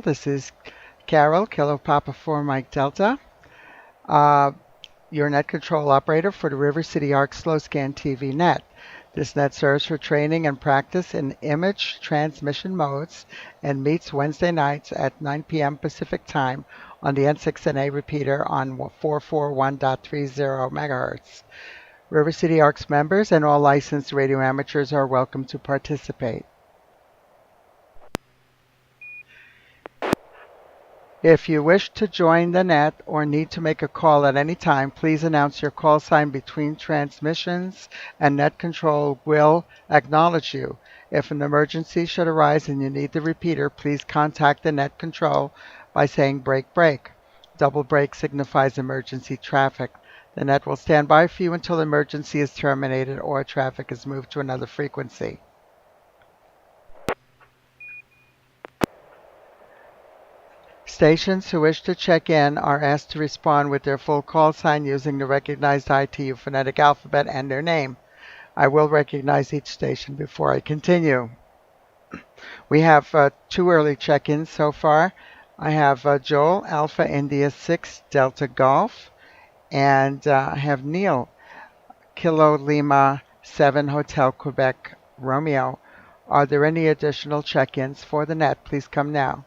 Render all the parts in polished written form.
This is Carol, Kilo Papa 4 Mike Delta, uh, your net control operator for the River City Arc Slow Scan TV net. This net serves for training and practice in image transmission modes and meets Wednesday nights at 9 p.m. Pacific Time on the N6NA repeater on 441.30 megahertz. River City Arcs members and all licensed radio amateurs are welcome to participate. If you wish to join the net or need to make a call at any time, please announce your call sign between transmissions and net control will acknowledge you. If an emergency should arise and you need the repeater, please contact the net control by saying break break. Double break signifies emergency traffic. The net will stand by for you until the emergency is terminated or traffic is moved to another frequency. Stations who wish to check in are asked to respond with their full call sign using the recognized ITU phonetic alphabet and their name. I will recognize each station before I continue. We have two early check-ins so far. I have Joel, Alpha India 6 Delta Golf, and I have Neil, Kilo Lima 7 Hotel Quebec Romeo. Are there any additional check-ins for the net? Please come now.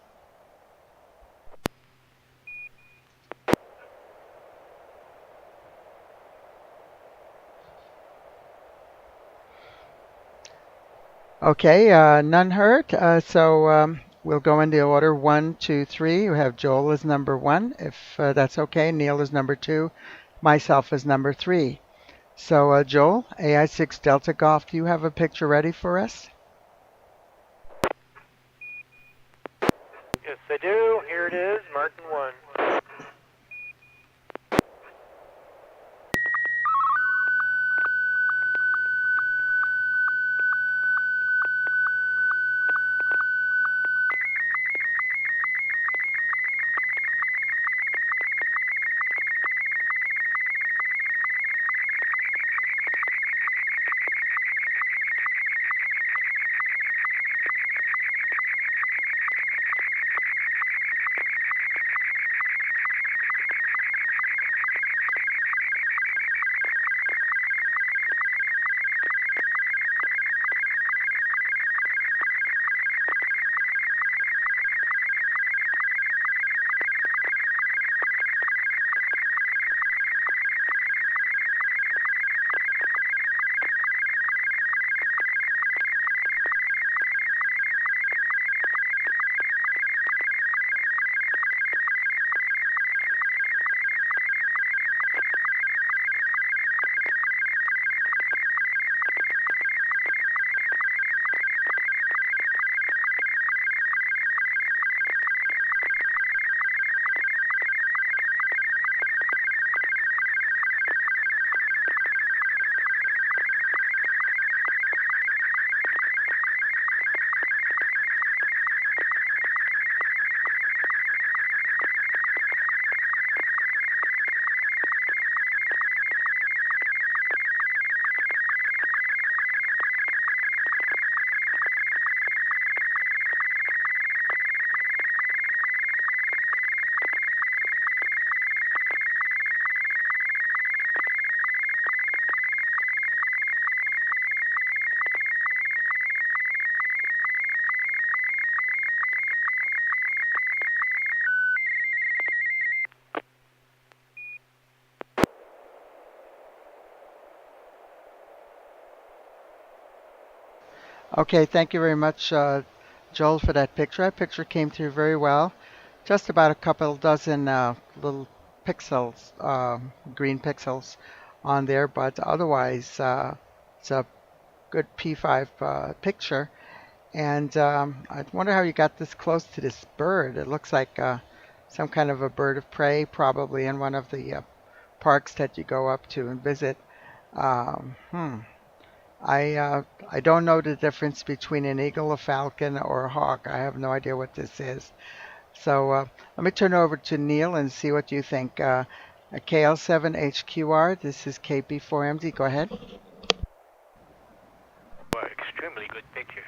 Okay, none heard. We'll go in the order 1, 2, 3. We have Joel as number 1, if that's okay. Neil is number 2. Myself is number 3. So, Joel, AI6 Delta Golf, do you have a picture ready for us? Yes, I do. Here it is, Martin 1. Okay, thank you very much, Joel, for that picture. That picture came through very well. Just about a couple dozen little pixels, green pixels on there, but otherwise it's a good P5 picture. And I wonder how you got this close to this bird. It looks like some kind of a bird of prey, probably in one of the parks that you go up to and visit. Um, hmm. I don't know the difference between an eagle, a falcon, or a hawk. I have no idea what this is. So let me turn over to Neil and see what you think. KL7HQR, this is KB4MD. Go ahead. Well, extremely good picture.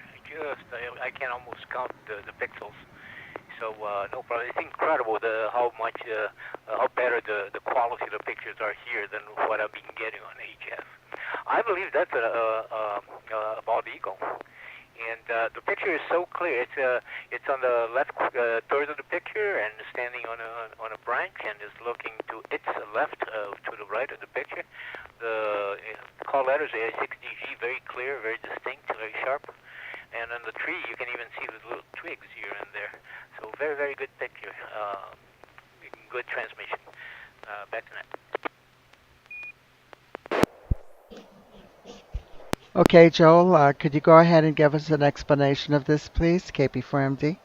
I can almost count the pixels. So no problem. It's incredible how better the quality of the pictures are here than what I've been getting on HF. I believe that's a bald eagle. And the picture is so clear. It's on the left third of the picture and standing on a branch and is looking to its left to the right of the picture. The call letters A6DG, very clear, very distinct, very sharp. And on the tree, you can even see the little twigs here and there. So very, very good picture. Good transmission. Back to that. Okay, Joel, could you go ahead and give us an explanation of this, please? KP4MD.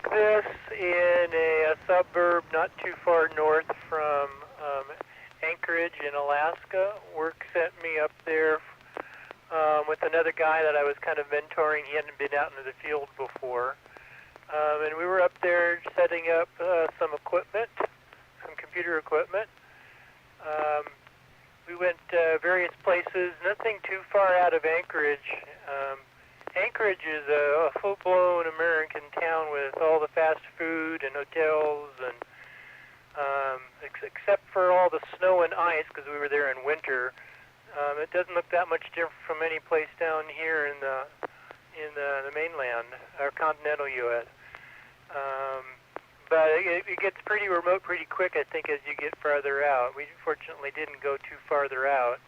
This in a suburb not too far north from Anchorage in Alaska. Work sent me up there with another guy that I was kind of mentoring. He hadn't been out into the field before. And we were up there setting up some equipment, some computer equipment. We went various places, nothing too far out of Anchorage. Anchorage is a full-blown American town with all the fast food and hotels, and except for all the snow and ice, because we were there in winter, it doesn't look that much different from any place down here in the mainland or continental U.S. But it gets pretty remote pretty quick, I think, as you get farther out. We fortunately didn't go too farther out.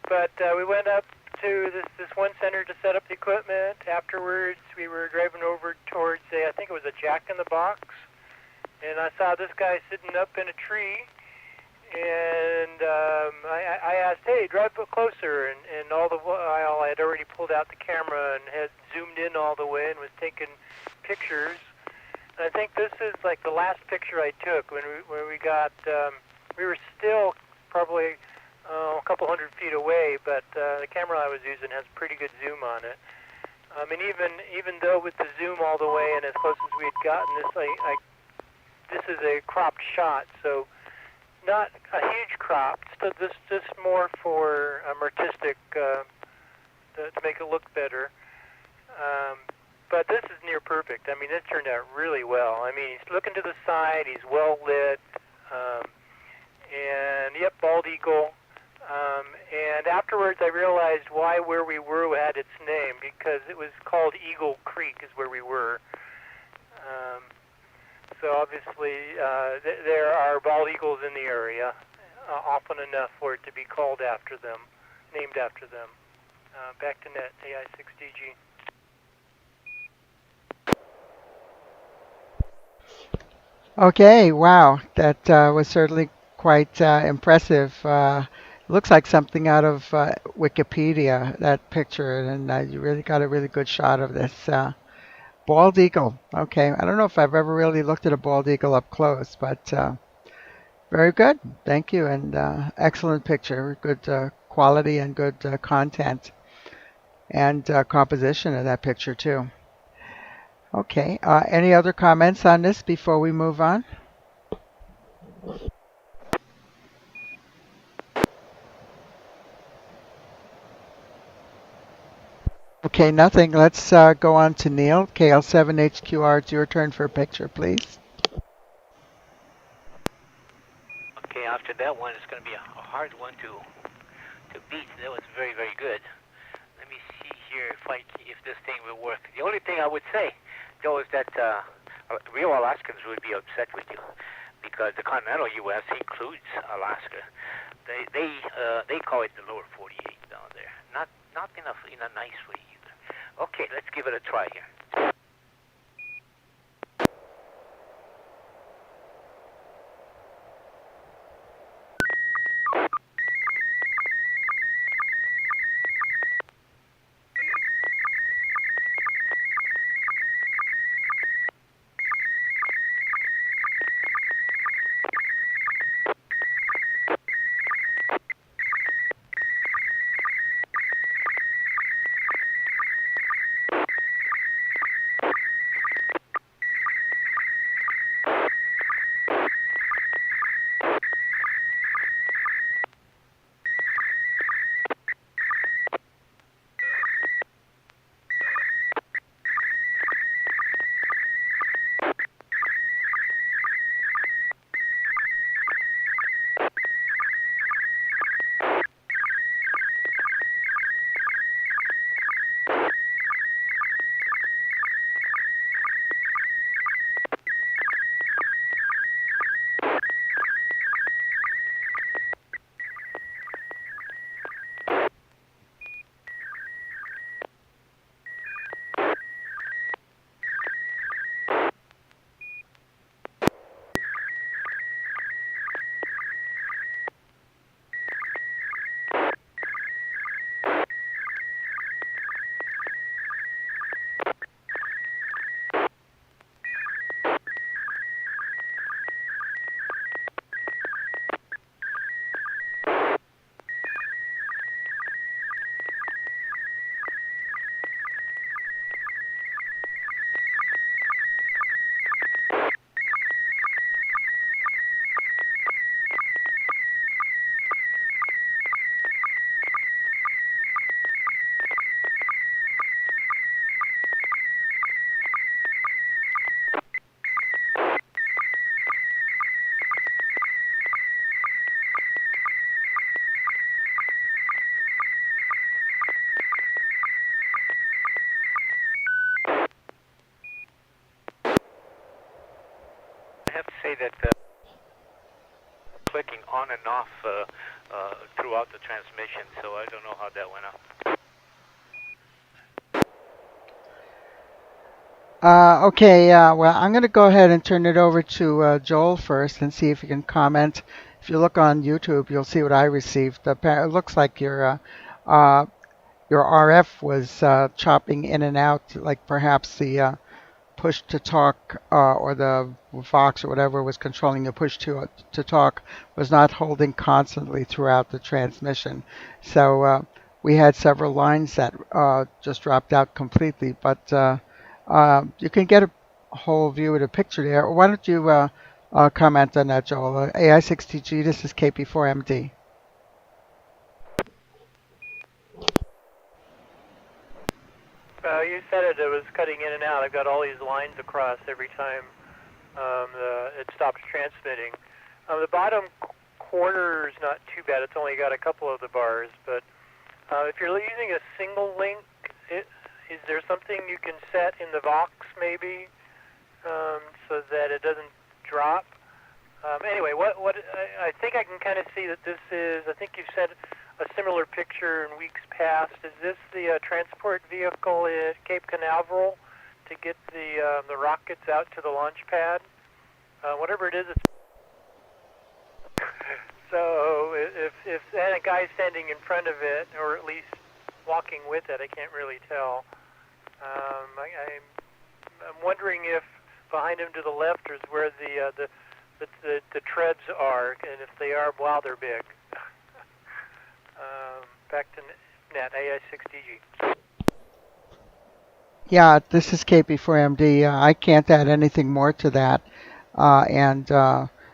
But we went up to this one center to set up the equipment. Afterwards, we were driving over towards I think it was a Jack in the Box, and I saw this guy sitting up in a tree, and I asked, "Hey, drive a bit closer," and all the while I had already pulled out the camera and had zoomed in all the way and was taking pictures. And I think this is like the last picture I took when we got, we were still probably a couple hundred feet away, but the camera I was using has pretty good zoom on it. And even though with the zoom all the way and as close as we had gotten, this is a cropped shot, so not a huge crop. So this more for artistic to make it look better. But this is near perfect. I mean, it turned out really well. I mean, he's looking to the side. He's well lit, and yep, bald eagle. And afterwards, I realized where we were had its name, because it was called Eagle Creek is where we were. So obviously, there are bald eagles in the area, often enough for it to be called after them, named after them. Back to net, AI6DG. Okay, wow, that was certainly quite impressive. Looks like something out of Wikipedia, that picture, and you really got a really good shot of this bald eagle. Okay, I don't know if I've ever really looked at a bald eagle up close, but very good. Thank you, and excellent picture. Good quality and good content, and composition of that picture too. Okay, any other comments on this before we move on? Okay, nothing. Let's go on to Neil. KL7HQR, it's your turn for a picture, please. Okay, after that one, it's going to be a hard one to beat. That was very, very good. Let me see here if this thing will work. The only thing I would say, Joe, is that real Alaskans would be upset with you, because the continental U.S. includes Alaska. They call it the lower 48 down there. Not in a nice way either. Okay, let's give it a try here. say that clicking on and off throughout the transmission, so I don't know how that went out. Okay, well, I'm going to go ahead and turn it over to Joel first and see if you can comment. If you look on YouTube, you'll see what I received. It looks like your RF was chopping in and out, like perhaps the push to talk or the Vox or whatever was controlling the push to talk was not holding constantly throughout the transmission. So we had several lines that just dropped out completely, but you can get a whole view of the picture there. Why don't you comment on that, Joel? AI6TG, this is KP4MD. You said it was cutting in and out. I've got all these lines across every time it stops transmitting. The bottom quarter is not too bad. It's only got a couple of the bars. But if you're using a single link, is there something you can set in the Vox maybe so that it doesn't drop? Anyway, what I think I can kind of see that this is, I think you've said a similar picture in weeks past. Is this the transport vehicle at Cape Canaveral to get the rockets out to the launch pad? Whatever it is, it's so if and a guy standing in front of it, or at least walking with it, I can't really tell. I'm wondering if behind him to the left is where the treads are, and if they are, wow, they're big. Back to Net, AI6DG. Yeah, this is KP4MD. I can't add anything more to that. And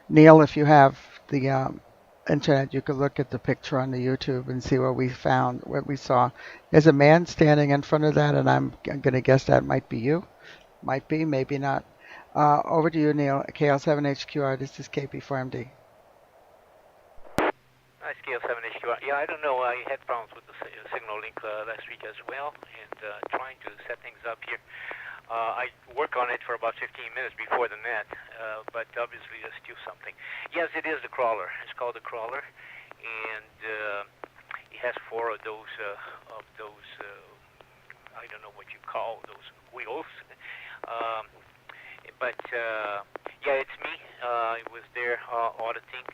Neil, if you have the internet, you could look at the picture on the YouTube and see what we found, what we saw. There's a man standing in front of that, and I'm going to guess that might be you. Might be, maybe not. Over to you, Neil. KL7HQR, this is KP4MD. Scale 7HQR. Yeah, I don't know. I had problems with the signal link last week as well, and trying to set things up here. I work on it for about 15 minutes before the net, but obviously there's still something. Yes, it is the crawler. It's called the crawler, and it has four of those I don't know what you call those wheels. But yeah, it's me. I was there auditing.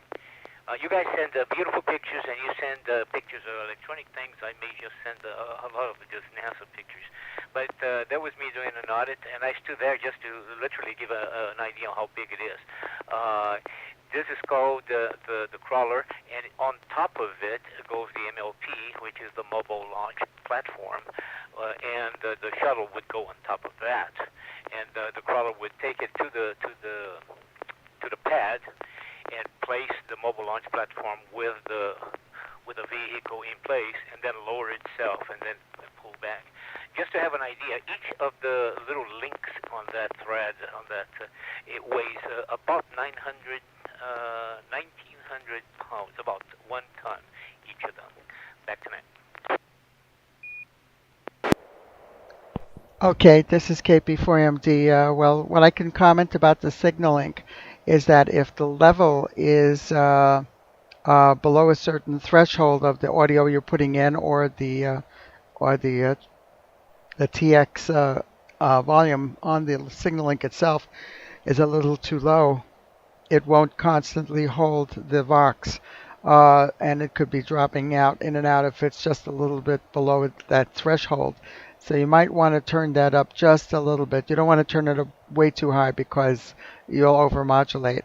You guys send beautiful pictures, and you send pictures of electronic things. I may just send a lot of just NASA pictures. But that was me doing an audit, and I stood there just to literally give an idea of how big it is. This is called the crawler, and on top of it goes the MLP, which is the mobile launch platform, and the shuttle would go on top of that, and the crawler would take it to the pad and place the mobile launch platform with the vehicle in place, and then lower itself and then pull back. Just to have an idea, each of the little links on that thread, it weighs about 1900 pounds, about 1 ton, each of them. Back to Net. Okay, this is KP4MD. Well, what I can comment about the signal link is that if the level is below a certain threshold of the audio you're putting in, or the TX volume on the signal link itself is a little too low, it won't constantly hold the Vox, and it could be dropping out in and out if it's just a little bit below that threshold. So you might want to turn that up just a little bit. You don't want to turn it up way too high because you'll overmodulate.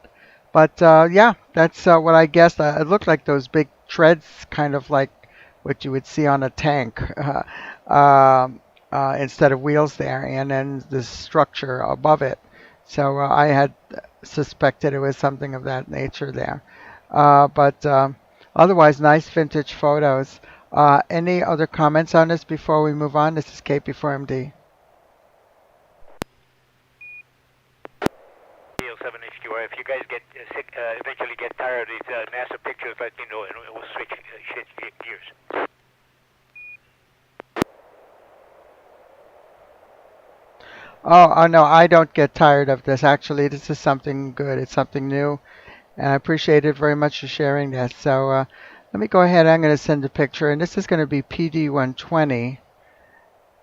But yeah, that's what I guessed. It looked like those big treads, kind of like what you would see on a tank, instead of wheels there, and then the structure above it. So I had suspected it was something of that nature there. But otherwise, nice vintage photos. Any other comments on this before we move on? This is KP4MD. 7HQR. If you guys get sick, eventually get tired of these NASA pictures, let me know, and we'll switch gears. Oh no, I don't get tired of this. Actually, this is something good. It's something new, and I appreciate it very much for sharing that. So let me go ahead. I'm going to send a picture, and this is going to be PD120.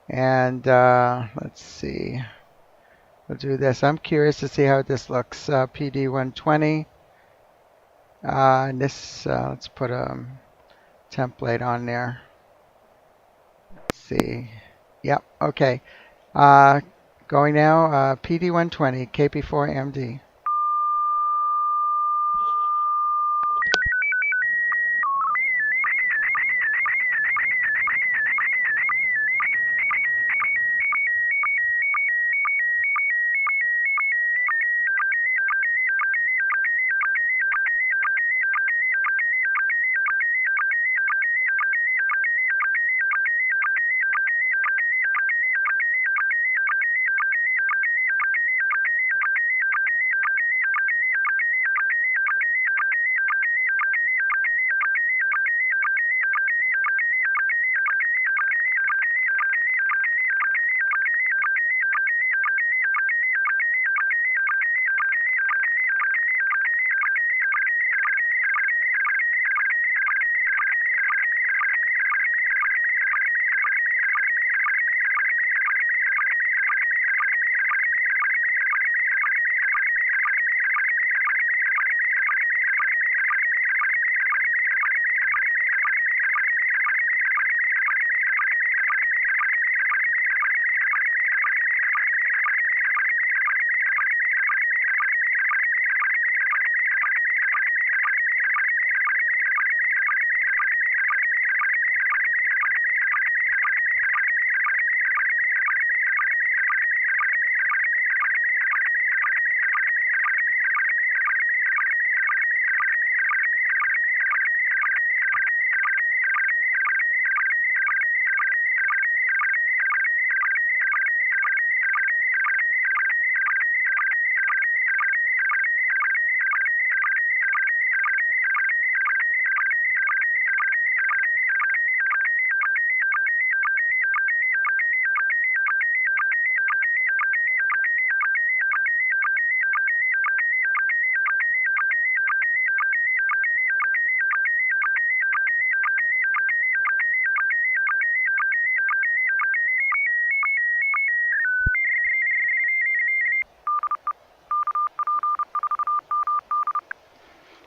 And let's see. We'll do this. I'm curious to see how this looks. PD120. And this, let's put a template on there. Let's see. Yep. Okay. Uh, Going now. PD120 KP4MD.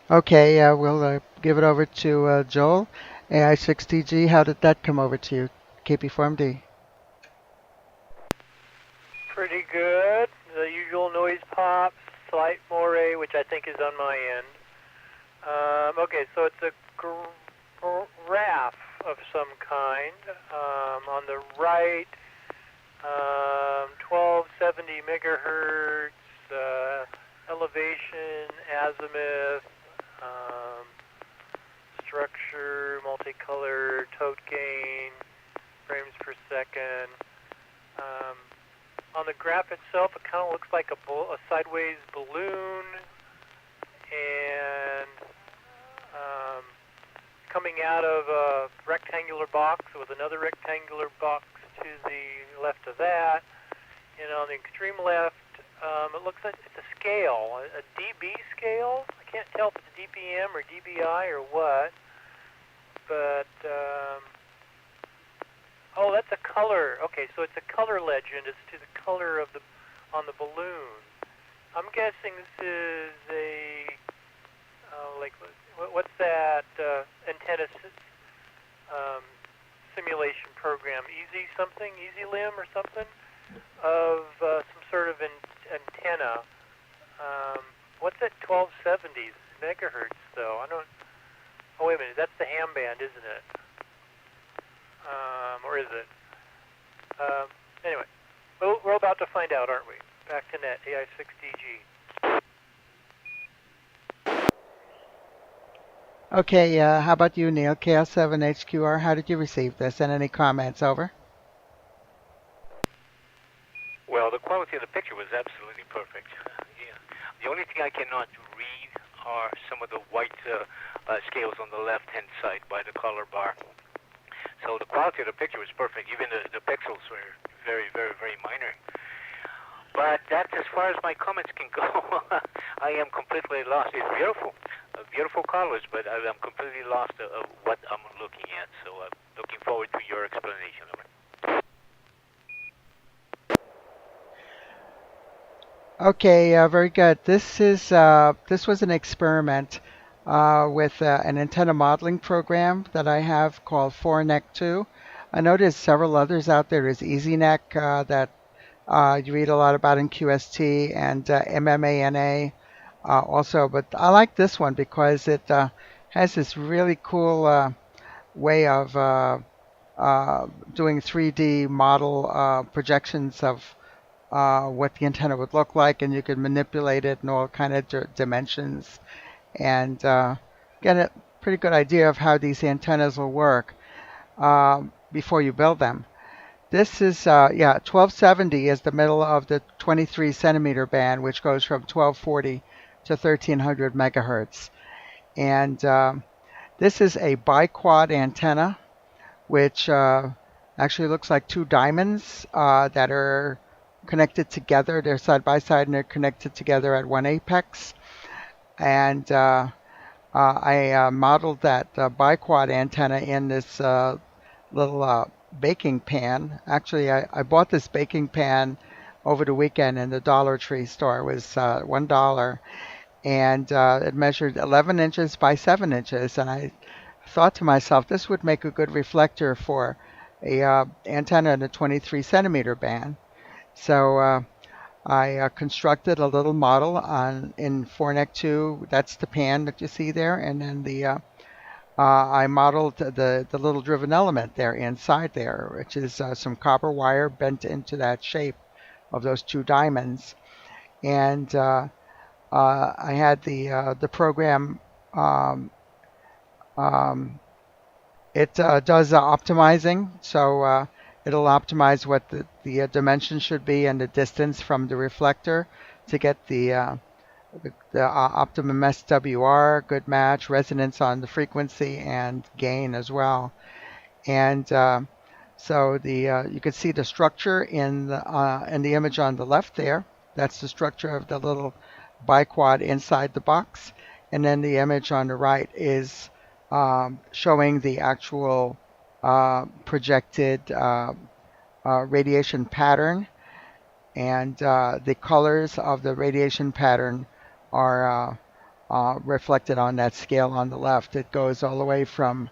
Okay, we'll give it over to Joel. AI6TG, how did that come over to you? KP4MD. Pretty good. The usual noise pops, slight moire, which I think is on my end. Okay, so it's a graph of some kind. On the right, 1270 megahertz, elevation, azimuth, um, structure, multicolor, tote gain, frames per second. Um, on the graph itself, it kind of looks like a sideways balloon, and coming out of a rectangular box with another rectangular box to the left of that. And on the extreme left, it looks like it's a scale, a dB scale. I can't tell if it's dBm or dBi or what, but oh, that's a color. Okay, so it's a color legend as to the color of on the balloon. I'm guessing this is a like what's that antenna simulation program? Easy Limb or something of some sort of antenna. What's that 1270 megahertz though? I don't. Oh wait a minute, that's the ham band, isn't it? Or is it? Anyway, we're about to find out, aren't we? Back to net, AI6DG. Okay, how about you, Neil? KL7HQR, how did you receive this? And any comments? Over. Well, the quality of the picture was absolutely perfect. Yeah. The only thing I cannot read are some of the white scales on the left-hand side by the color bar. So the quality of the picture was perfect. Even the pixels were very, very, very minor. But that's as far as my comments can go. I am completely lost. It's beautiful, beautiful colors, but I'm completely lost of what I'm looking at. So I'm looking forward to your explanation of it. Okay, very good. This was an experiment with an antenna modeling program that I have called 4NEC 2. I know there's several others out there. There's EasyNEC that you read a lot about in QST and MMANA also, but I like this one because it has this really cool way of doing 3D model projections of what the antenna would look like, and you could manipulate it in all kind of dimensions and get a pretty good idea of how these antennas will work before you build them. This is, yeah, 1270 is the middle of the 23 centimeter band, which goes from 1240 to 1300 megahertz. And this is a biquad antenna, which actually looks like two diamonds that are connected together. They're side by side and they're connected together at one apex. And I modeled that biquad antenna in this little baking pan. Actually, I bought this baking pan over the weekend in the Dollar Tree store. It was $1. And it measured 11 inches by 7 inches. And I thought to myself, this would make a good reflector for a antenna in the 23 centimeter band. So I constructed a little model in 4NEC 2. That's the pan that you see there, and then I modeled the little driven element there inside there, which is some copper wire bent into that shape of those two diamonds. And I had the program. Um, um, it does optimizing, so it'll optimize what the dimension should be and the distance from the reflector to get the optimum SWR, good match, resonance on the frequency, and gain as well. And so you can see the structure in the image on the left there. That's the structure of the little biquad inside the box. And then the image on the right is showing the actual projected radiation pattern. And the colors of the radiation pattern are reflected on that scale on the left. It goes all the way from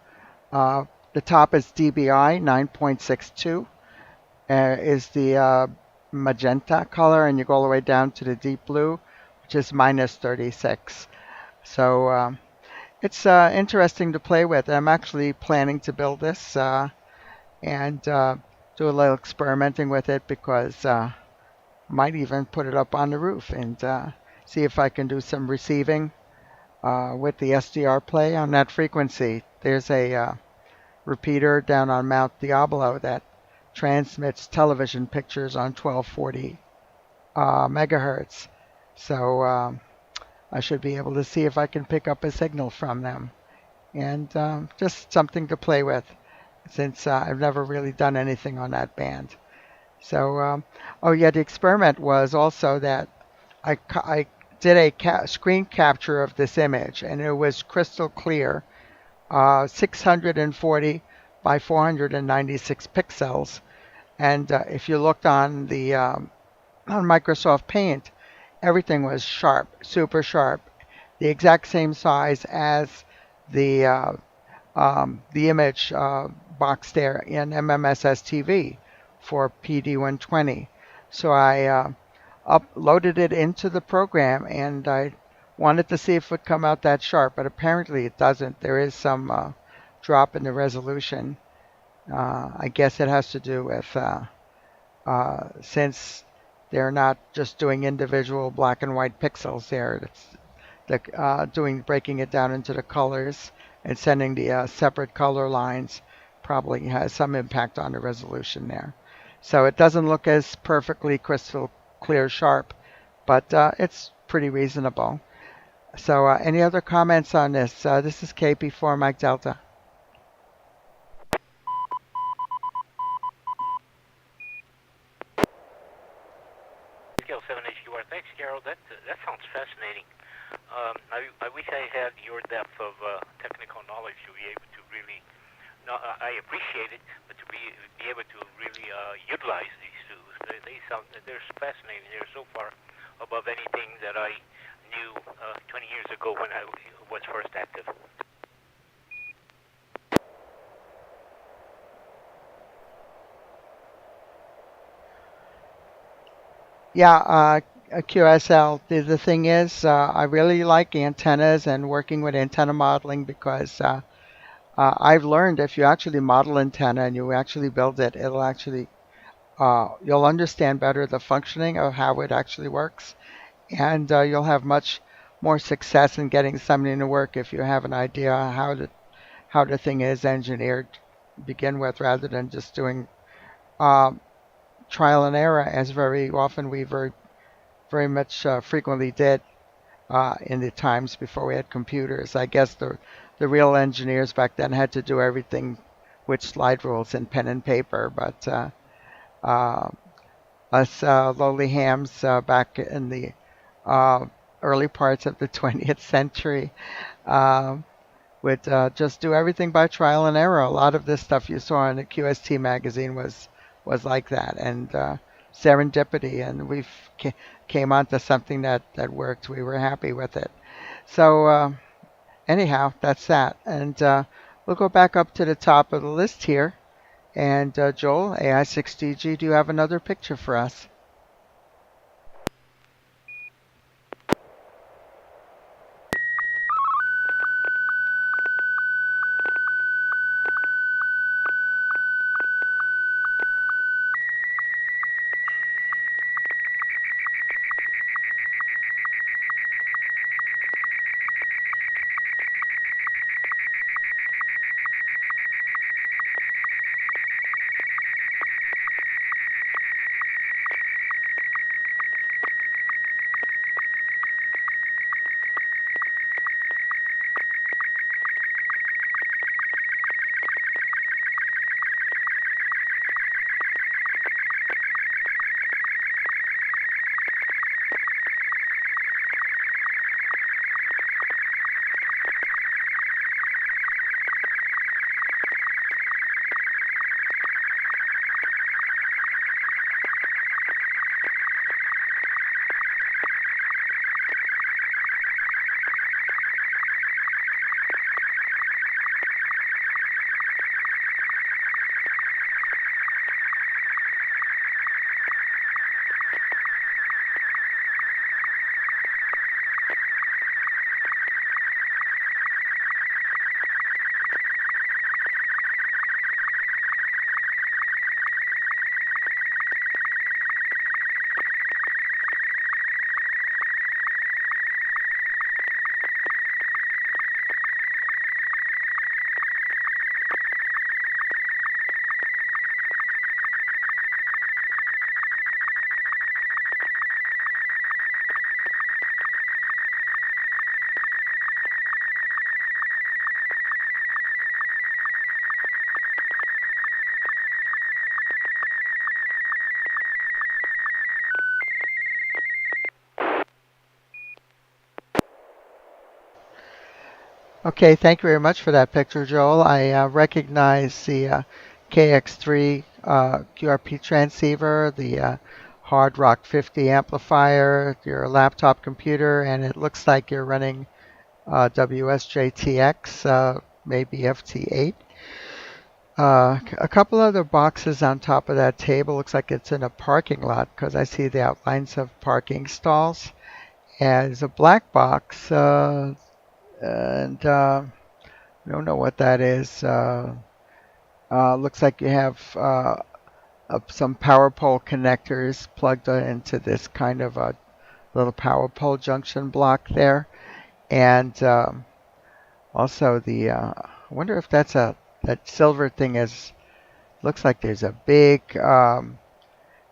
the top is dBi 9.62 is the magenta color, and you go all the way down to the deep blue, which is minus 36. So it's interesting to play with. I'm actually planning to build this and do a little experimenting with it because might even put it up on the roof and see if I can do some receiving with the SDR play on that frequency. There's a repeater down on Mount Diablo that transmits television pictures on 1240 megahertz. So I should be able to see if I can pick up a signal from them. And just something to play with since I've never really done anything on that band. So, oh yeah, the experiment was also that I did a screen capture of this image, and it was crystal clear, 640 by 496 pixels. And if you looked on the on Microsoft Paint, everything was sharp, super sharp, the exact same size as the image box there in MMSSTV for PD120. So I uploaded it into the program, and I wanted to see if it would come out that sharp, but apparently it doesn't. There is some drop in the resolution. I guess it has to do with since they're not just doing individual black and white pixels there. It's breaking it down into the colors and sending the separate color lines probably has some impact on the resolution there. So it doesn't look as perfectly crystal clear sharp, but it's pretty reasonable. So any other comments on this? This is KP4 Mike Delta. KL7HQR. Thanks, Carol. That sounds fascinating. I wish I had your depth of technical knowledge to be able to really. No, I appreciate it, but to be able to really utilize these tools, they're fascinating. They're so far above anything that I knew 20 years ago when I was first active. Yeah, QSL. The thing is, I really like antennas and working with antenna modeling because I've learned if you actually model antenna and you actually build it, it'll actually you'll understand better the functioning of how it actually works, and you'll have much more success in getting something to work if you have an idea how the thing is engineered to begin with, rather than just doing uh, trial and error, as very often we very much frequently did in the times before we had computers. I guess the real engineers back then had to do everything with slide rules and pen and paper, but uh, us lowly hams back in the uh, early parts of the 20th century um, would just do everything by trial and error. A lot of this stuff you saw in the QST magazine was like that, and serendipity, and came onto something that worked. We were happy with it. So anyhow, that's that, and we'll go back up to the top of the list here. And Joel, AI6DG, do you have another picture for us? Okay, thank you very much for that picture, Joel. I recognize the KX3 QRP transceiver, the Hard Rock 50 amplifier, your laptop computer, and it looks like you're running WSJTX, maybe FT8. A couple other boxes on top of that table. Looks like it's in a parking lot because I see the outlines of parking stalls. And there's a black box, and I don't know what that is. Looks like you have some power pole connectors plugged into this kind of a little power pole junction block there. And also I wonder if that silver thing looks like there's a big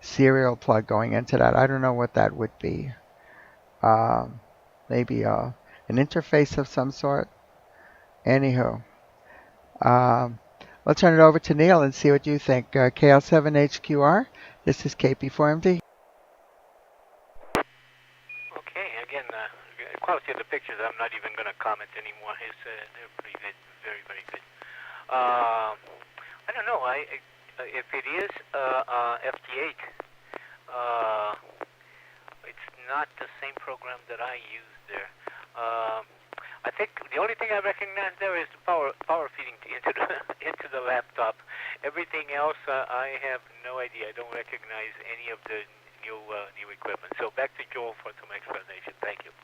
serial plug going into that. I don't know what that would be. Maybe an interface of some sort. Anywho. We'll turn it over to Neil and see what you think. KL7HQR, this is KP4MD. pictures. I'm not even going to comment anymore. They're pretty good, very, very good. I don't know. If it is FT8, it's not the same program that I use there. I think the only thing I recognize there is the power feeding into the into the laptop. Everything else, I have no idea. I don't recognize any of the new equipment. So back to Joel for some explanation. Thank you.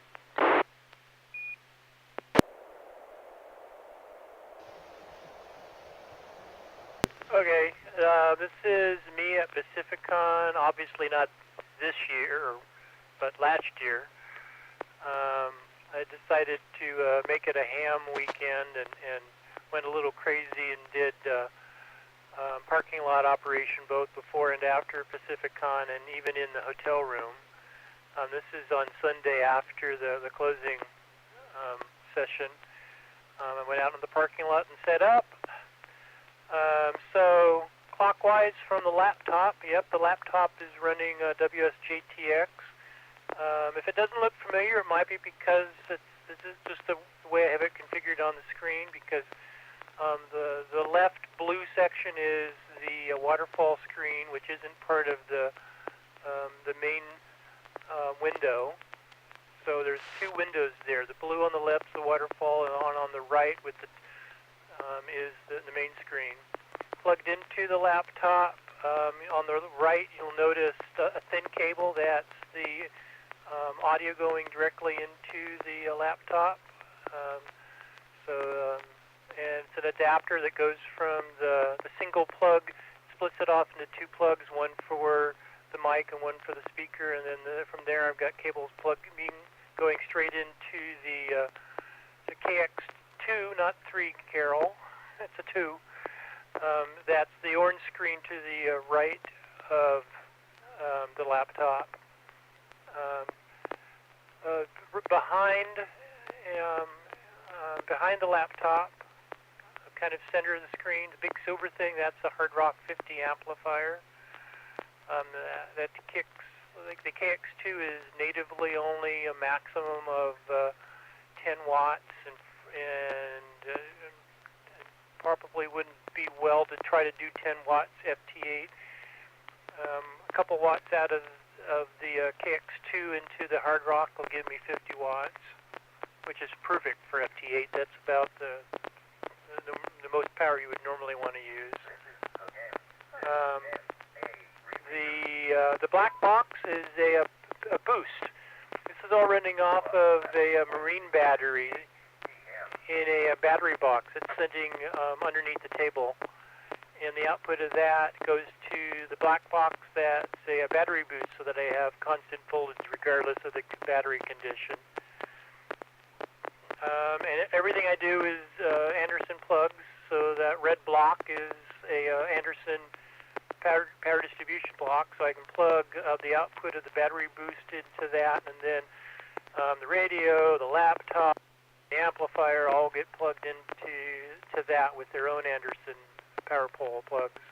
Okay, this is me at Pacificon. Obviously not this year, but last year. I decided to make it a ham weekend and went a little crazy and did parking lot operation both before and after Pacificon and even in the hotel room. This is on Sunday after the closing session. I went out in the parking lot and set up. So clockwise from the laptop, yep, the laptop is running WSJTX. If it doesn't look familiar, it might be because this is just the way I have it configured on the screen, because the left blue section is the waterfall screen, which isn't part of the main window. So there's two windows there. The blue on the left is the waterfall, and on the right with the is the main screen. Plugged into the laptop, on the right you'll notice a thin cable. That's the audio going directly into the laptop. And it's an adapter that goes from the single plug, splits it off into two plugs, one for the mic and one for the speaker, and then from there I've got cables going straight into the KX2, not 3, Carol. That's a 2. That's the orange screen to the right of the laptop. Behind the laptop, kind of center of the screen, the big silver thing, that's a Hard Rock 50 amplifier. That kicks, like the KX2 is natively only a maximum of 10 watts, and probably wouldn't be well to try to do 10 watts FT8. A couple watts out of the KX2 into the Hard Rock will give me 50 watts, which is perfect for FT8. That's about the most power you would normally want to use. The black box is a boost. This is all running off of a marine battery in a battery box. It's sitting underneath the table. And the output of that goes to the black box that's a battery boost, so that I have constant voltage regardless of the battery condition. And everything I do is Anderson plugs, so that red block is a Anderson power distribution block, so I can plug the output of the battery boost into that, and then the radio, the laptop, the amplifier all get plugged into that with their own Anderson power pole plugs.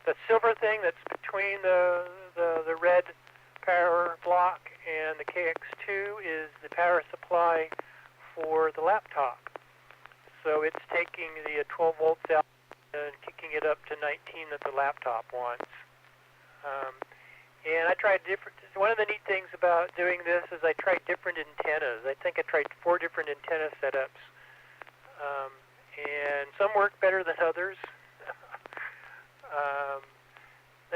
The silver thing that's between the red power block and the KX2 is the power supply for the laptop. So it's taking the 12 volts out and kicking it up to 19 that the laptop wants. And I tried one of the neat things about doing this is I tried different antennas. I think I tried 4 different antenna setups. And some worked better than others.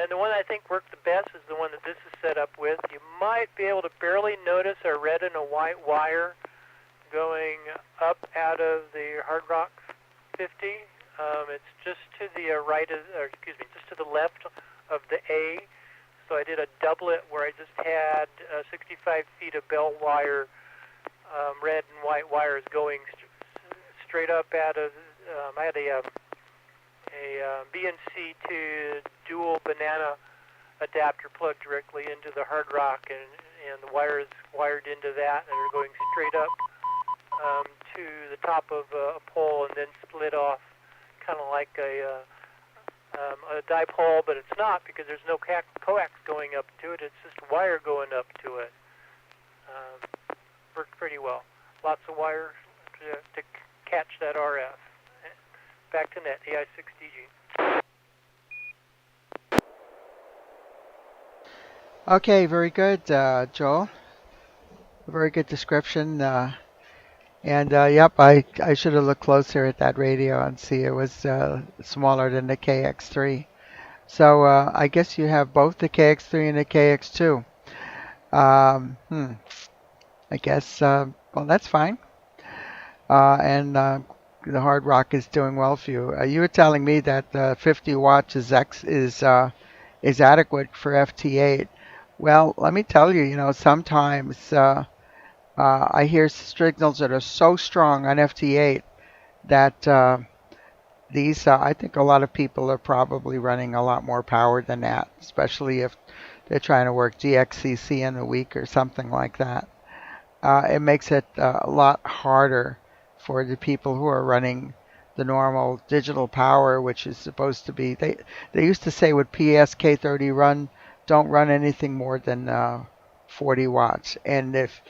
And the one I think worked the best is the one that this is set up with. You might be able to barely notice a red and a white wire going up out of the Hard Rock 50. It's just to the just to the left of the A. So I did a doublet where I just had 65 feet of bell wire, red and white wires going straight up out of. I had a BNC to dual banana adapter plugged directly into the Hard Rock, and the wires wired into that, and they're going straight up to the top of a pole, and then split off, kind of like a dipole, but it's not, because there's no coax going up to it. It's just wire going up to it. worked pretty well. Lots of wires to catch that RF. Back to net, AI6DG. Okay, very good, Joel. Very good description. And yep, I should have looked closer at that radio and see it was smaller than the KX3. So I guess you have both the KX3 and the KX2. Hmm. I guess well that's fine. And the hard rock is doing well for you. You were telling me that 50 watts is adequate for FT8. Well, let me tell you, sometimes I hear signals that are so strong on FT8 that I think a lot of people are probably running a lot more power than that, especially if they're trying to work GXCC in a week or something like that. It makes it a lot harder for the people who are running the normal digital power, which is supposed to be. They used to say with PSK30 don't run anything more than 40 watts. And if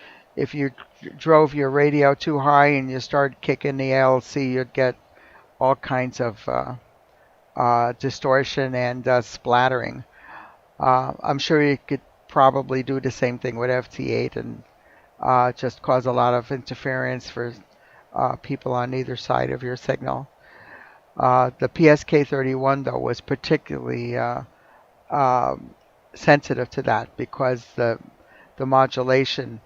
you drove your radio too high and you started kicking the ALC, you'd get all kinds of distortion and splattering. I'm sure you could probably do the same thing with FT8 and just cause a lot of interference for people on either side of your signal. The PSK31 though was particularly um, sensitive to that because the modulation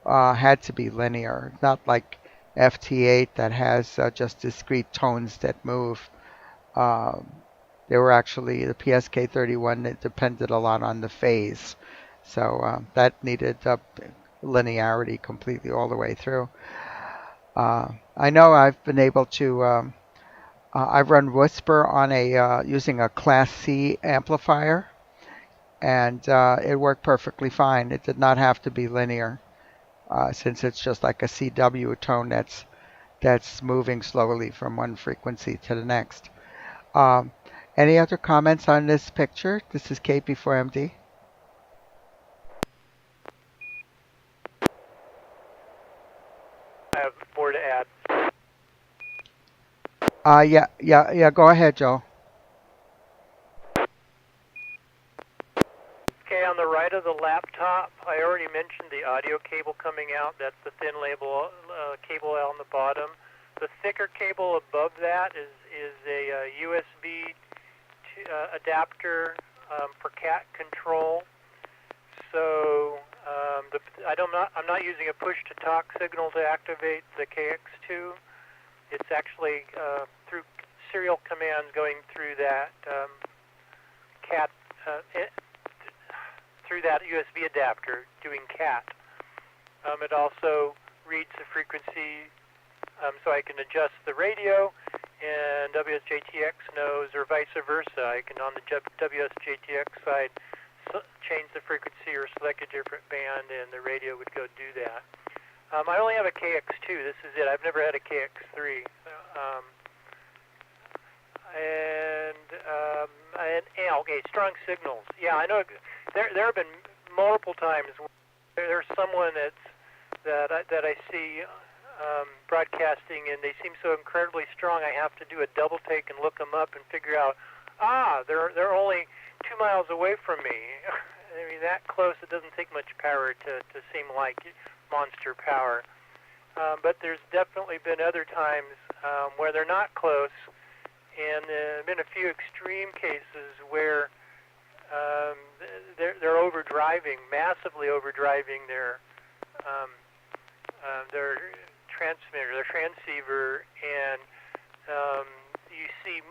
had to be linear, not like FT8 that has just discrete tones that move. Um, they were actually the PSK31 that depended a lot on the phase, so that needed linearity completely all the way through. I know I've been able to. I've run Whisper on a using a Class C amplifier, and it worked perfectly fine. It did not have to be linear, since it's just like a CW tone that's moving slowly from one frequency to the next. Um, any other comments on this picture? This is KP4MD. I have more to add. Yeah. Go ahead, Joe. Okay, on the right of the laptop, I already mentioned the audio cable coming out. That's the thin label cable on the bottom. The thicker cable above that is a USB adapter for cat control. So I'm not using a push-to-talk signal to activate the KX2. It's actually through serial commands going through that cat through that USB adapter doing cat. It also reads the frequency so I can adjust the radio, and WSJTX knows, or vice versa. I can, on the WSJTX side, change the frequency or select a different band, and the radio would go do that. I only have a KX2. This is it. I've never had a KX3. Okay, strong signals. Yeah, I know. There have been multiple times where there's someone that I see broadcasting, and they seem so incredibly strong. I have to do a double take and look them up and figure out. They're only 2 miles away from me. I mean, that close. It doesn't take much power to seem like monster power. But there's definitely been other times where they're not close, and there have been a few extreme cases where they're overdriving, massively overdriving their transmitter, their transceiver, and you see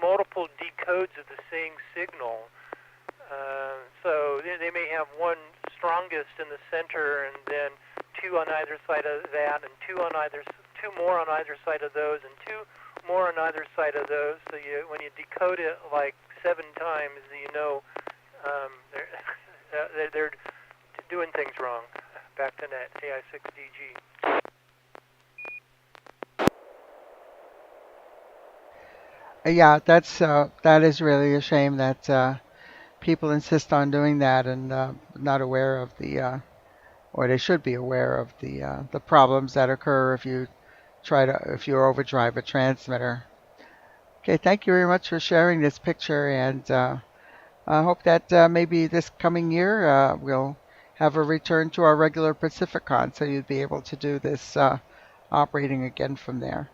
multiple decodes of the same signal. So they may have one strongest in the center, and then two on either side of that, and two more on either side of those, and two more on either side of those. So when you decode it like 7 times, you know they're doing things wrong. Back to net, AI6DG. Yeah, that is really a shame that people insist on doing that and not aware of or they should be aware of the problems that occur if you overdrive a transmitter. Okay, thank you very much for sharing this picture, and I hope that maybe this coming year we'll have a return to our regular Pacificon, so you'd be able to do this operating again from there.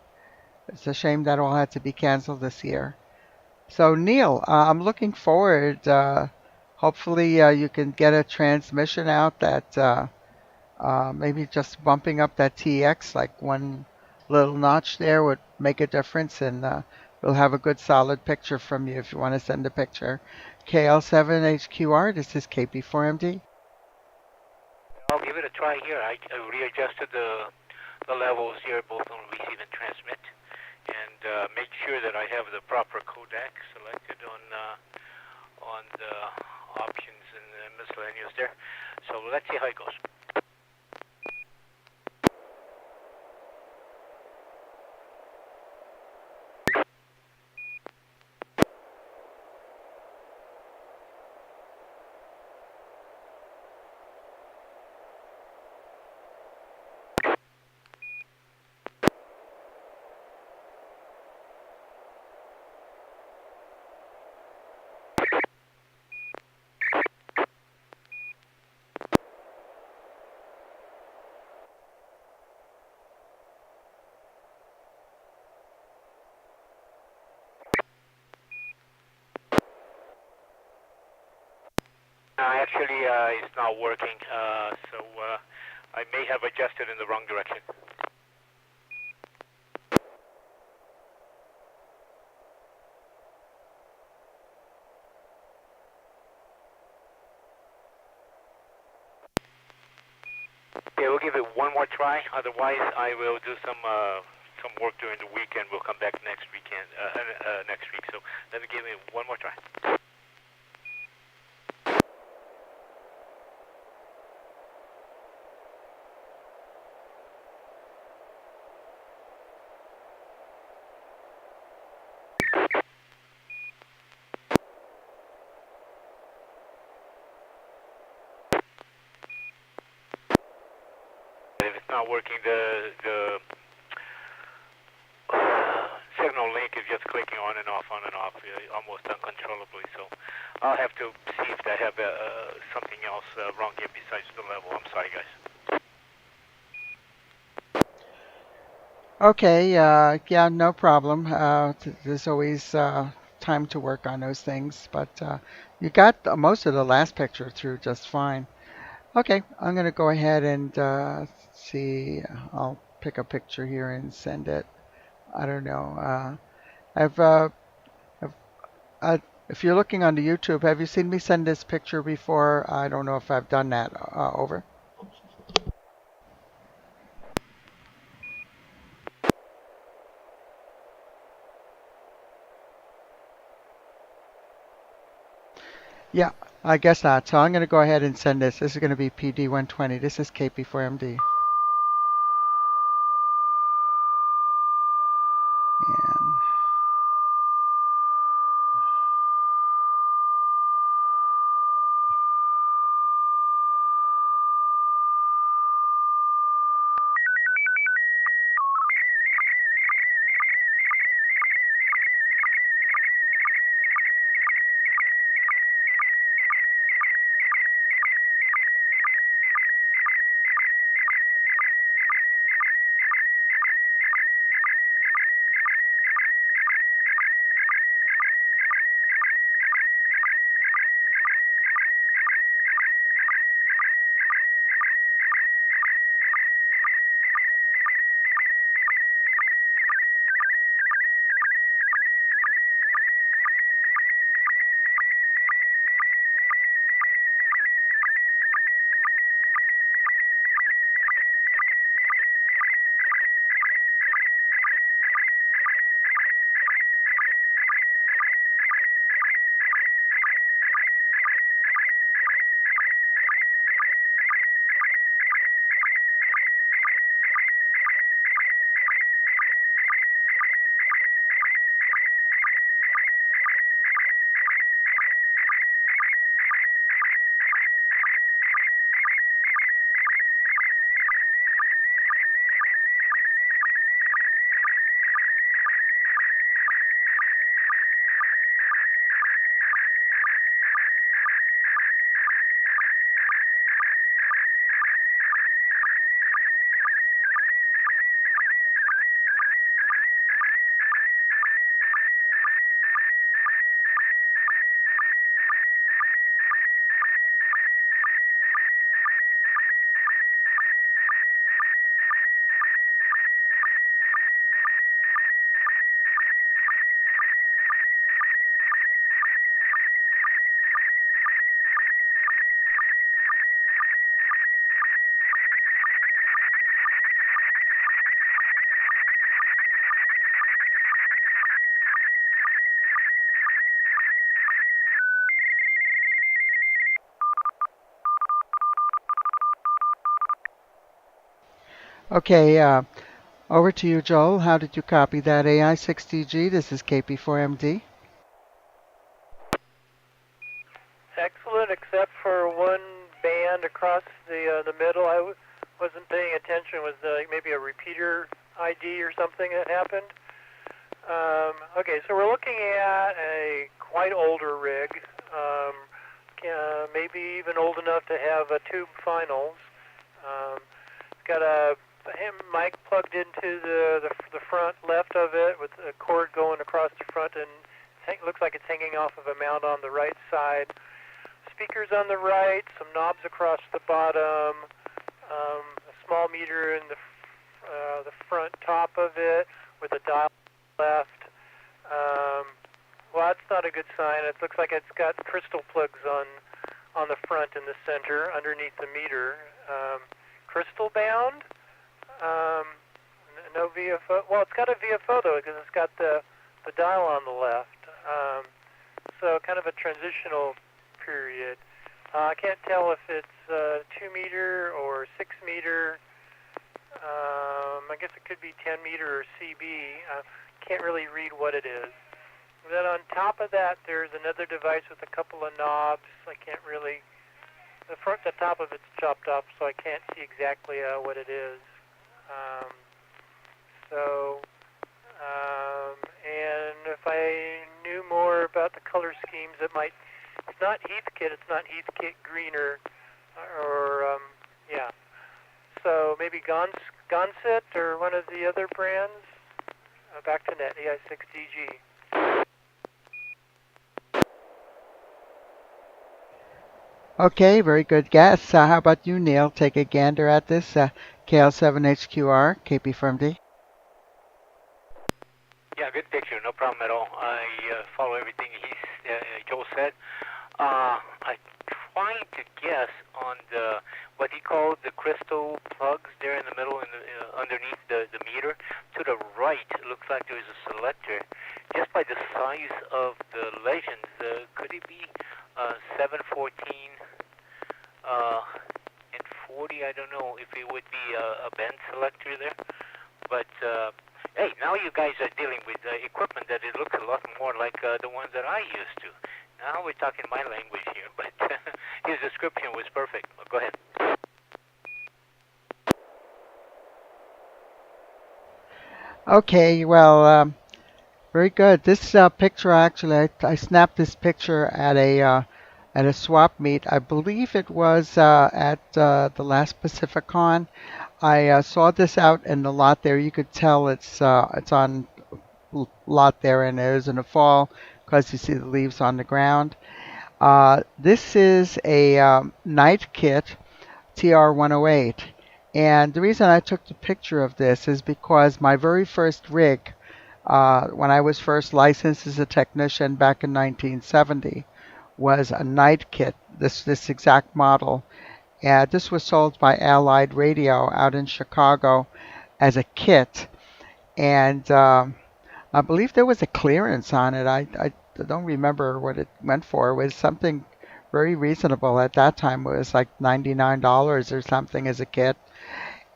It's a shame that all had to be canceled this year. So Neil, I'm looking forward. Hopefully, you can get a transmission out that maybe just bumping up that TX, like one little notch there, would make a difference, and we'll have a good solid picture from you if you want to send a picture. KL7HQR, this is KP4MD. I'll give it a try here. I readjusted the levels here, both on receive and transmit, and make sure that I have the proper codec selected on the options and the miscellaneous there. So let's see how it goes. Actually, it's not working, so I may have adjusted in the wrong direction. Okay, we'll give it one more try. Otherwise, I will do some work during the weekend. We'll come back next weekend, next week. So let me give it one more try. If it's not working, the signal link is just clicking on and off, almost uncontrollably. So I'll have to see if I have something else wrong here besides the level. I'm sorry, guys. Okay, yeah, no problem. There's always time to work on those things, but you got most of the last picture through just fine. Okay, I'm going to go ahead and see. I'll pick a picture here and send it. I don't know. I've, have, if you're looking on the YouTube, have you seen me send this picture before? I don't know if I've done that. Over. Yeah, I guess not. So I'm going to go ahead and send this. This is going to be PD120. This is KP4MD. And Okay, over to you, Joel. How did you copy that AI60G? This is KP4MD. Excellent, except for one band across the middle. Wasn't paying attention. Was maybe a repeater ID or something that happened? Okay, so we're looking at a quite older rig, maybe even old enough to have tube finals. It's got a mic plugged into the front left of it with a cord going across the front, and it looks like it's hanging off of a mount on the right side. Speakers on the right, some knobs across the bottom, a small meter in the front top of it with a dial left. Well, that's not a good sign. It looks like it's got crystal plugs on the front in the center underneath the meter. Crystal bound. No VFO. Well, it's got a VFO though because it's got the dial on the left. So kind of a transitional period. I can't tell if it's 2 meter or 6 meter. I guess it could be 10 meter or CB. Can't really read what it is. And then on top of that, there's another device with a couple of knobs. I can't really. The top of it's chopped off, so I can't see exactly what it is. And if I knew more about the color schemes, it might. It's not Heathkit. It's not Heathkit Greener, or yeah. So maybe Gonset or one of the other brands. Back to net AI6DG. Okay, very good guess. How about you, Neil? Take a gander at this. KL7HQR, KP4MD. Yeah, good picture, no problem at all. I follow everything Joe said. I trying to guess on what he called the crystal plugs there in the middle and underneath the meter. To the right, it looks like there's a selector. Just by the size of the legends, could it be 714 and 40? I don't know if it would be a bend selector there. But hey, now you guys are dealing with equipment that it looks a lot more like the ones that I used to. Now we're talking my language here, but his description was perfect. Go ahead. Okay, well, very good. This picture actually, I snapped this picture at a swap meet. I believe it was at the last Pacificon. I saw this out in the lot there. You could tell it's on lot there, and it is in the fall because you see the leaves on the ground. This is a night kit TR108. And the reason I took the picture of this is because my very first rig, when I was first licensed as a technician back in 1970, was a night kit, this exact model. And this was sold by Allied Radio out in Chicago as a kit. And I believe there was a clearance on it. I don't remember what it went for. It was something very reasonable at that time. It was like $99 or something as a kit.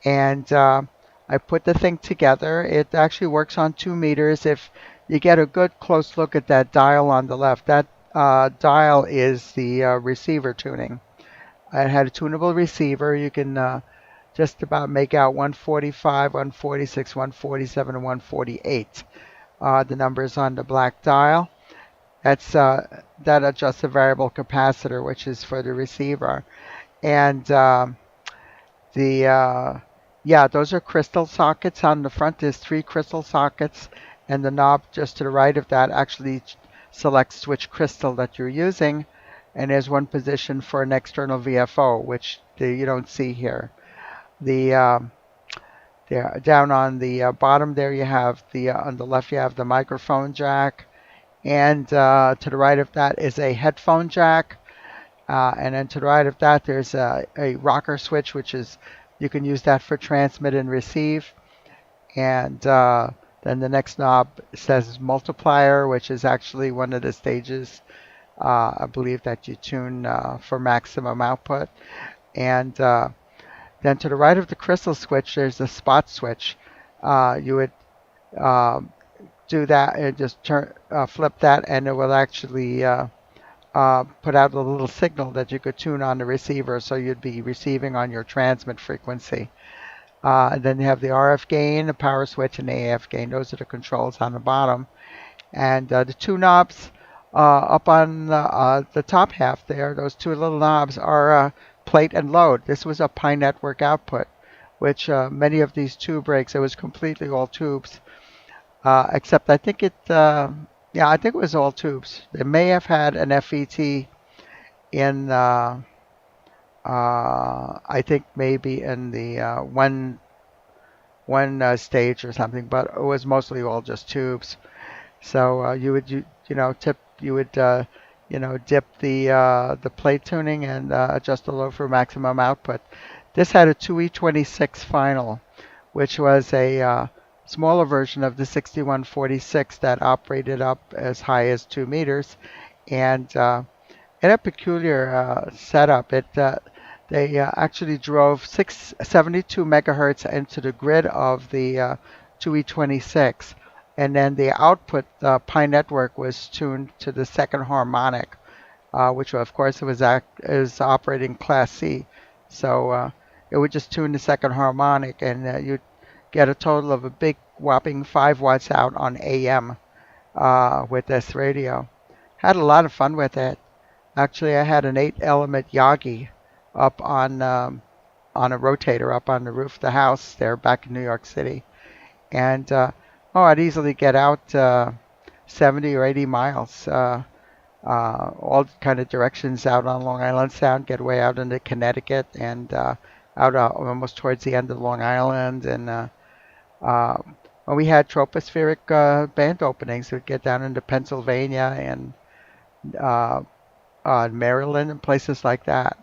And I put the thing together. It actually works on 2 meters. If you get a good close look at that dial on the left, that dial is the receiver tuning. It had a tunable receiver. You can just about make out 145, 146, 147, and 148. The numbers on the black dial. That adjusts the variable capacitor, which is for the receiver. And yeah, those are crystal sockets. On the front, there's 3 crystal sockets, and the knob just to the right of that actually selects which crystal that you're using. And there's one position for an external VFO, which you don't see here. There, down on the bottom there, you have on the left you have the microphone jack, and to the right of that is a headphone jack. And then to the right of that, there's a rocker switch, which is you can use that for transmit and receive. And then the next knob says multiplier, which is actually one of the stages, I believe, that you tune for maximum output. And Then to the right of the crystal switch, there's a spot switch. You would um, do that and just flip that, and it will actually put out a little signal that you could tune on the receiver, so you'd be receiving on your transmit frequency. And then you have the RF gain, the power switch, and the AF gain. Those are the controls on the bottom. And the two knobs up on the top half there, those two little knobs are plate and load. This was a Pi Network output, which many of these tube breaks, it was completely all tubes, except I think yeah, I think it was all tubes. They may have had an FET in, I think maybe in the one stage or something, but it was mostly all just tubes. So you would dip the plate tuning and adjust the load for maximum output. This had a 2E26 final, which was a smaller version of the 6146 that operated up as high as 2 meters, and in a peculiar setup. They actually drove 672 megahertz into the grid of the 2E26, and then the output Pi Network was tuned to the second harmonic, which of course is operating Class C. So it would just tune the second harmonic, and you'd get a total of a big whopping 5 watts out on AM with this radio. Had a lot of fun with it. Actually, I had an 8-element Yagi up on a rotator up on the roof of the house there back in New York City, and I'd easily get out 70 or 80 miles, all kind of directions out on Long Island Sound, get way out into Connecticut and out almost towards the end of Long Island, and uh, when we had tropospheric band openings, we'd get down into Pennsylvania and uh, Maryland and places like that.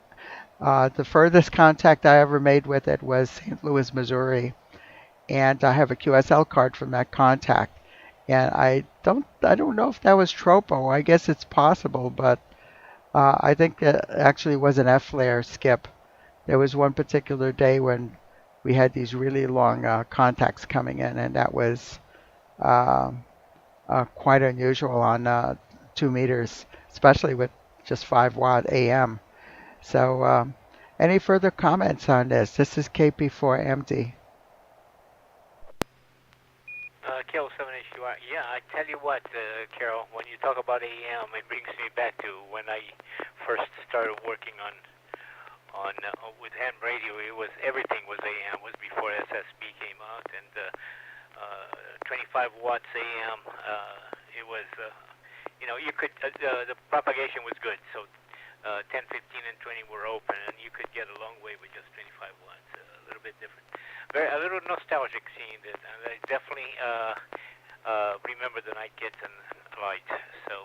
The furthest contact I ever made with it was St. Louis, Missouri, and I have a QSL card from that contact. And I don't know if that was tropo. I guess it's possible, but I think it actually was an F-flare skip. There was one particular day when we had these really long contacts coming in, and that was uh, quite unusual on 2 meters, especially with just 5 watt AM. So, any further comments on this? This is KP4MD. Carol 7HUR. Yeah, I tell you what, Carol, when you talk about AM, it brings me back to when I first started working on with ham radio. It was everything was AM. It was before SSB came out, and 25 watts AM. It was you could the propagation was good. So 10, 15, and 20 were open, and you could get a long way with just 25 watts. A little bit different. A little nostalgic seeing it, and I definitely remember the night kids and light. So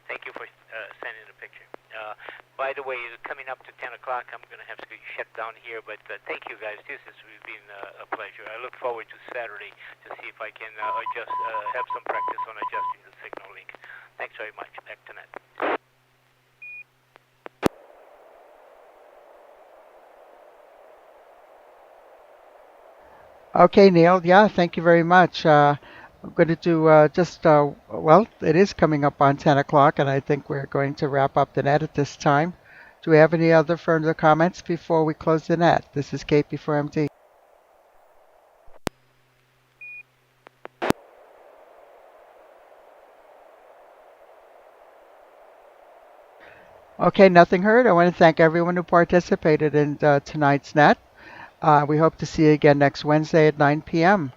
thank you for sending the picture. By the way, coming up to 10 o'clock, I'm going to have to shut down here, but thank you guys. This has been a pleasure. I look forward to Saturday to see if I can have some practice on adjusting the signal link. Thanks very much. Back to net. Okay, Neil. Yeah, thank you very much. I'm going to do well, it is coming up on 10 o'clock, and I think we're going to wrap up the net at this time. Do we have any other further comments before we close the net? This is KP4MD. Okay, nothing heard. I want to thank everyone who participated in tonight's net. We hope to see you again next Wednesday at 9 p.m.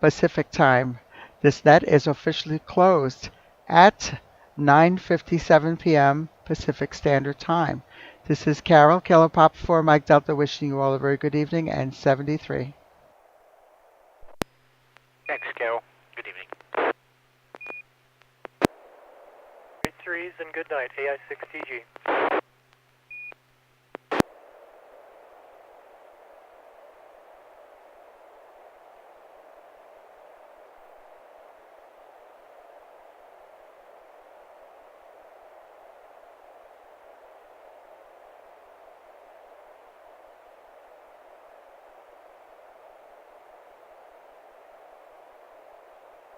Pacific time. This net is officially closed at 9:57 p.m. Pacific Standard Time. This is Carol, Kilo Papa 4 Mike Delta, wishing you all a very good evening and 73. Thanks, Carol. Good evening. Great threes and good night. AI6TG.